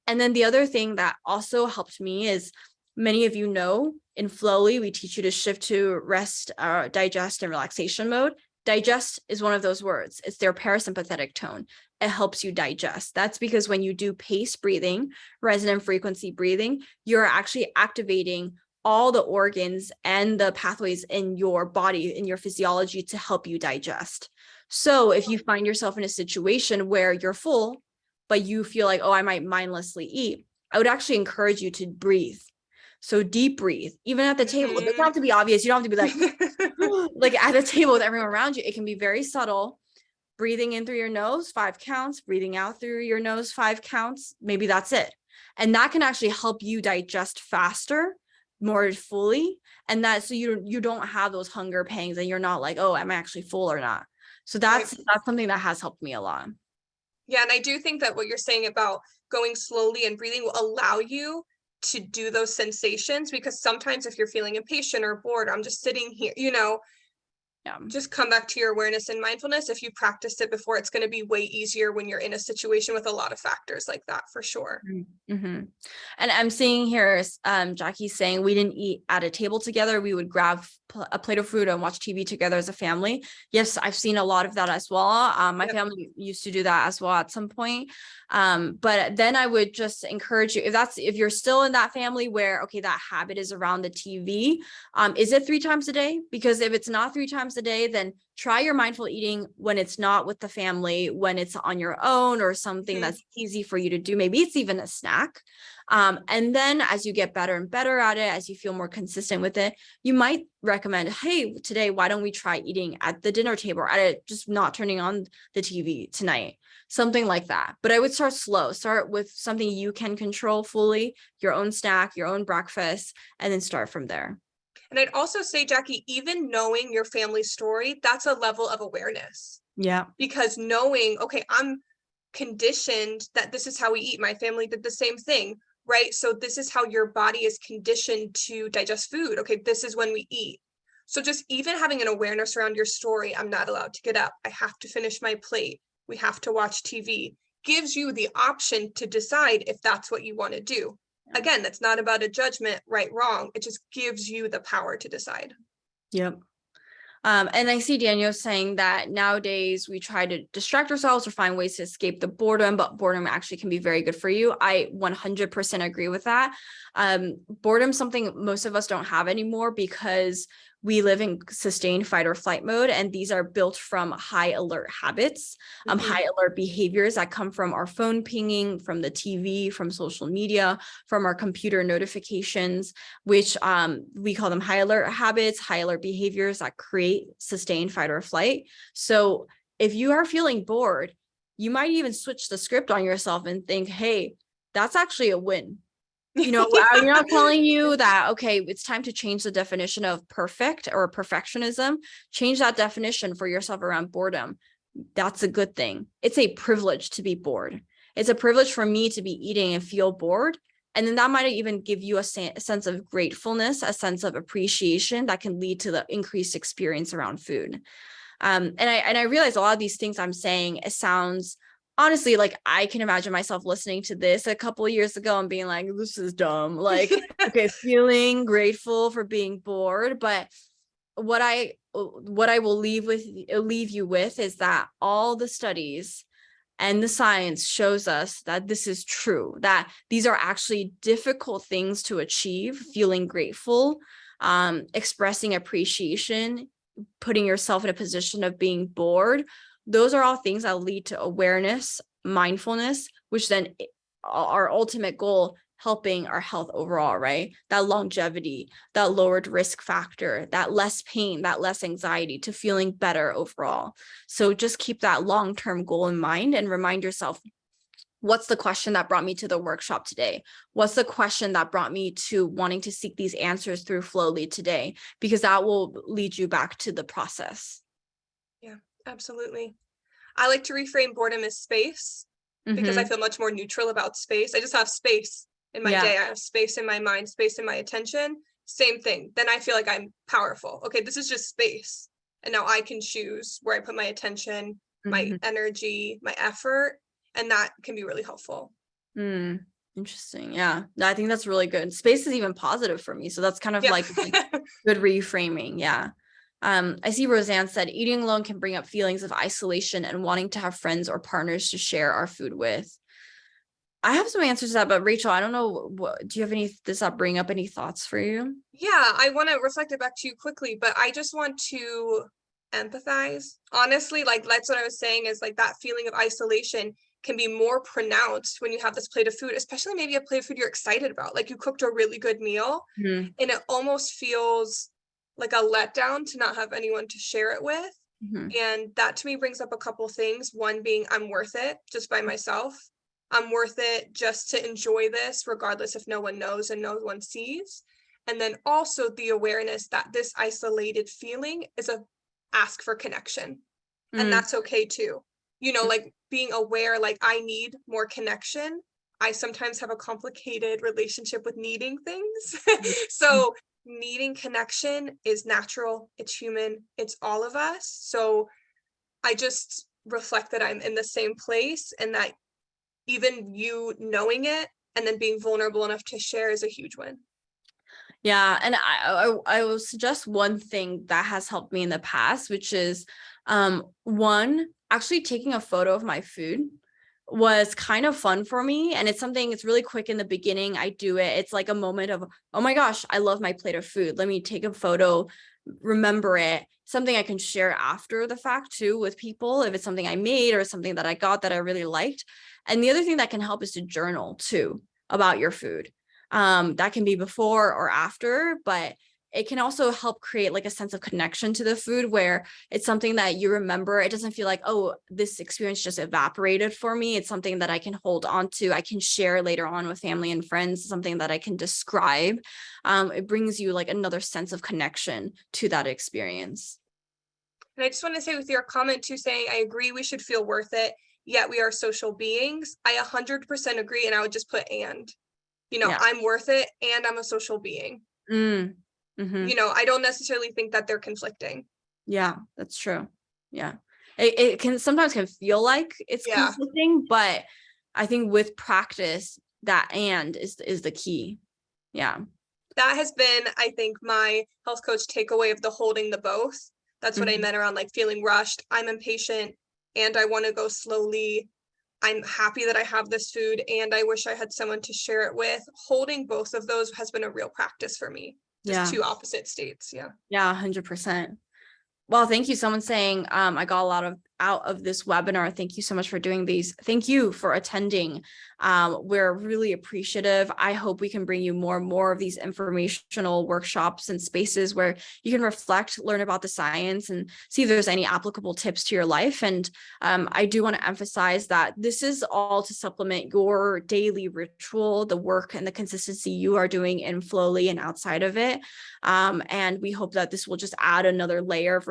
And then the other thing that also helped me is, many of you know, in Flowly, we teach you to shift to rest, digest, and relaxation mode. Digest is one of those words. It's their parasympathetic tone. It helps you digest. That's because when you do paced breathing, resonant frequency breathing, you're actually activating all the organs and the pathways in your body, in your physiology, to help you digest. So if you find yourself in a situation where you're full, but you feel like, oh, I might mindlessly eat, I would actually encourage you to breathe. So deep breathe, even at the table. It doesn't have to be obvious. You don't have to be like, like at a table with everyone around you. It can be very subtle. Breathing in through your nose, 5 counts, breathing out through your nose, 5 counts. Maybe that's it. And that can actually help you digest faster, more fully. And that, so you don't have those hunger pangs and you're not like, oh, am I actually full or not? So that's something that has helped me a lot. Yeah. And I do think that what you're saying about going slowly and breathing will allow you to do those sensations, because sometimes if you're feeling impatient or bored, I'm just sitting here, just come back to your awareness and mindfulness. If you practiced it before, it's going to be way easier when you're in a situation with a lot of factors like that, for sure. Mm-hmm. And I'm seeing here, Jackie's saying we didn't eat at a table together. We would grab a plate of food and watch TV together as a family. Yes, I've seen a lot of that as well. My family used to do that as well at some point. But then I would just encourage you, if you're still in that family where, okay, that habit is around the TV, is it 3 times a day? Because if it's not 3 times times a day, then try your mindful eating when it's not with the family, when it's on your own or something that's easy for you to do. Maybe it's even a snack. And then as you get better and better at it, as you feel more consistent with it, you might recommend, hey, today, why don't we try eating at the dinner table, or just not turning on the TV tonight, something like that. But I would start slow, start with something you can control fully, your own snack, your own breakfast, and then start from there. And I'd also say, Jackie, even knowing your family story, that's a level of awareness. Yeah. Because knowing, okay, I'm conditioned that this is how we eat. My family did the same thing, right? So this is how your body is conditioned to digest food. Okay, this is when we eat. So just even having an awareness around your story, I'm not allowed to get up, I have to finish my plate, we have to watch TV, gives you the option to decide if that's what you want to do. Again, that's not about a judgment, right, wrong. It just gives you the power to decide. Yep. And I see Daniel saying that nowadays we try to distract ourselves or find ways to escape the boredom, but boredom actually can be very good for you. I 100% agree with that. Boredom is something most of us don't have anymore because we live in sustained fight or flight mode, and these are built from high alert habits, high alert behaviors that come from our phone pinging, from the TV, from social media, from our computer notifications, which we call them high alert habits, high alert behaviors that create sustained fight or flight. So if you are feeling bored, you might even switch the script on yourself and think, hey, that's actually a win. You know, I'm not telling you that, okay, it's time to change the definition of perfect or perfectionism. Change that definition for yourself around boredom. That's a good thing. It's a privilege to be bored. It's a privilege for me to be eating and feel bored. And then that might even give you a sense of gratefulness, a sense of appreciation that can lead to the increased experience around food. And I realize a lot of these things I'm saying, it sounds honestly, like I can imagine myself listening to this a couple of years ago and being like, this is dumb. Like, okay, feeling grateful for being bored. But what I will leave you with is that all the studies and the science shows us that this is true, that these are actually difficult things to achieve, feeling grateful, expressing appreciation, putting yourself in a position of being bored. Those are all things that lead to awareness, mindfulness, which then our ultimate goal, helping our health overall, right? That longevity, that lowered risk factor, that less pain, that less anxiety, to feeling better overall. So just keep that long-term goal in mind and remind yourself, what's the question that brought me to the workshop today? What's the question that brought me to wanting to seek these answers through Flowly today? Because that will lead you back to the process. Yeah, absolutely. I like to reframe boredom as space because I feel much more neutral about space. I just have space in my day. I have space in my mind, space in my attention. Same thing. Then I feel like I'm powerful. Okay, this is just space. And now I can choose where I put my attention, my energy, my effort. And that can be really helpful. Interesting. Yeah, I think that's really good. Space is even positive for me. So that's kind of like good reframing. Yeah. I see Roseanne said eating alone can bring up feelings of isolation and wanting to have friends or partners to share our food with. I have some answers to that, but Rachel, I don't know, do you have any, does that bring up any thoughts for you? Yeah, I want to reflect it back to you quickly, but I just want to empathize. Honestly, like that's what I was saying, is like that feeling of isolation can be more pronounced when you have this plate of food, especially maybe a plate of food you're excited about. Like you cooked a really good meal and it almost feels like a letdown to not have anyone to share it with. And that to me brings up a couple things. One being, I'm worth it just by myself. I'm worth it just to enjoy this, regardless if no one knows and no one sees. And then also the awareness that this isolated feeling is a ask for connection. And that's okay too. You know, like being aware, like I need more connection. I sometimes have a complicated relationship with needing things. So needing connection is natural. It's human. It's all of us. So I just reflect that I'm in the same place, and that even you knowing it and then being vulnerable enough to share is a huge win. Yeah. And I will suggest one thing that has helped me in the past, which is one, actually taking a photo of my food was kind of fun for me. And it's something, it's really quick in the beginning. I do it. It's like a moment of, oh my gosh, I love my plate of food. Let me take a photo, remember it, something I can share after the fact too with people, if it's something I made or something that I got that I really liked. And the other thing that can help is to journal too about your food. That can be before or after, but it can also help create like a sense of connection to the food where it's something that you remember. It doesn't feel like, oh, this experience just evaporated for me. It's something that I can hold on to. I can share later on with family and friends, something that I can describe. It brings you like another sense of connection to that experience. And I just want to say with your comment too, saying, I agree we should feel worth it, yet we are social beings. I 100% agree. And I would just put, and, Yeah. I'm worth it and I'm a social being. I don't necessarily think that they're conflicting. Yeah, that's true. Yeah. It can sometimes can feel like it's conflicting, but I think with practice, that and is the key. Yeah. That has been, I think, my health coach takeaway of the holding the both. That's what I meant around like feeling rushed. I'm impatient and I want to go slowly. I'm happy that I have this food and I wish I had someone to share it with. Holding both of those has been a real practice for me. Just two opposite states. Yeah. Yeah, 100%. Well, thank you. Someone saying, I got a lot out of this webinar. Thank you so much for doing these. Thank you for attending. We're really appreciative. I hope we can bring you more and more of these informational workshops and spaces where you can reflect, learn about the science, and see if there's any applicable tips to your life. And I do want to emphasize that this is all to supplement your daily ritual, the work and the consistency you are doing in Flowly and outside of it. And we hope that this will just add another layer of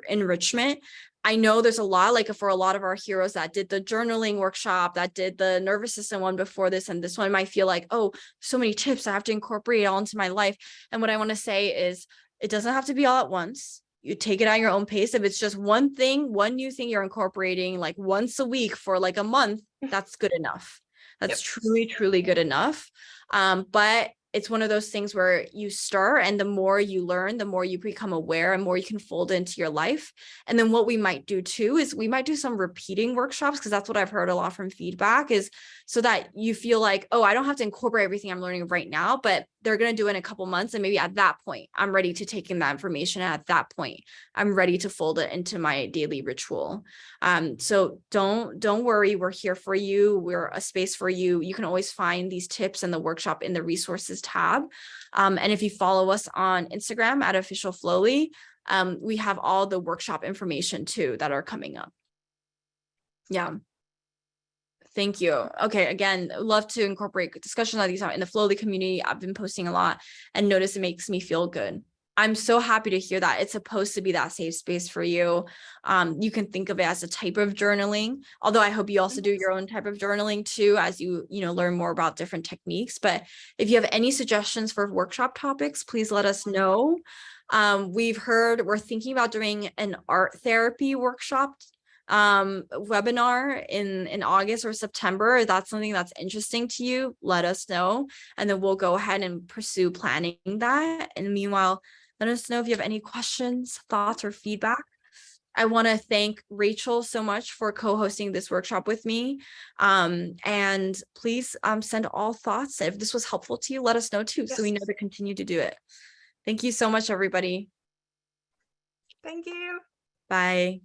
enrichment. I know there's a lot, like for a lot of our heroes that did the journaling workshop, that did the nervous system one before this, and this one might feel like, oh, so many tips I have to incorporate all into my life. And what I want to say is it doesn't have to be all at once. You take it at your own pace. If it's just one new thing you're incorporating like once a week for like a month, that's good enough. That's truly, truly good enough. But it's one of those things where you start, and the more you learn, the more you become aware and more you can fold into your life. And then what we might do too is we might do some repeating workshops, because that's what I've heard a lot from feedback, is so that you feel like, oh, I don't have to incorporate everything I'm learning right now, but they're going to do it in a couple months. And maybe at that point, I'm ready to take in that information. And at that point, I'm ready to fold it into my daily ritual. So don't worry. We're here for you. We're a space for you. You can always find these tips and the workshop in the resources tab. And if you follow us on Instagram at Official Flowly, we have all the workshop information too that are coming up. Yeah. Thank you. Okay. Again, love to incorporate discussions like these out in the Flowly community. I've been posting a lot and notice it makes me feel good. I'm so happy to hear that. It's supposed to be that safe space for you. You can think of it as a type of journaling, although I hope you also do your own type of journaling too, as you learn more about different techniques. But if you have any suggestions for workshop topics, please let us know. We're thinking about doing an art therapy workshop webinar in August or September. If that's something that's interesting to you, let us know, and then we'll go ahead and pursue planning that. And meanwhile, let us know if you have any questions, thoughts, or feedback. I want to thank Rachel so much for co-hosting this workshop with me. And please send all thoughts. If this was helpful to you, let us know too, so we know to continue to do it. Thank you so much, everybody. Thank you. Bye.